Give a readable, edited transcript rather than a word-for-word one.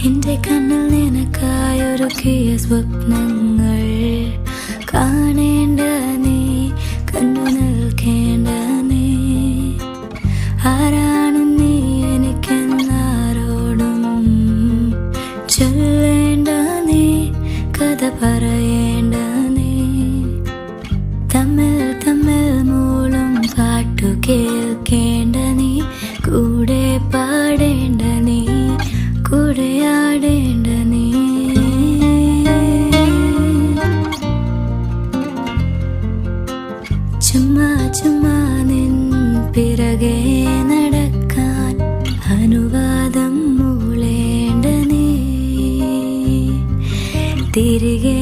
എന്റെ കണ്ണിൽ നിനക്കായൊരുക്കിയ സ്വപ്നങ്ങൾ കാണേണ്ട നീ, കണ്ടു നിൽക്കേണ്ട നീ. ആരാണ് നീ എനിക്കെന്നാരോടും ചൊല്ലേണ്ട നീ, കഥ പറയേണ്ട നീ. തമ്മിൽ തമ്മിൽ മൂളും പാട്ടു കേൾക്കേണ്ട നീ, കൂടെ പാടേണ്ട നീ, കൂടെയാടേണ്ട നീ. ചുമ്മാ ചുമ്മാ നിൻ പിറകെ നടക്കാൻ അനുവാദം മൂളേണ്ട നീ, തിരികെ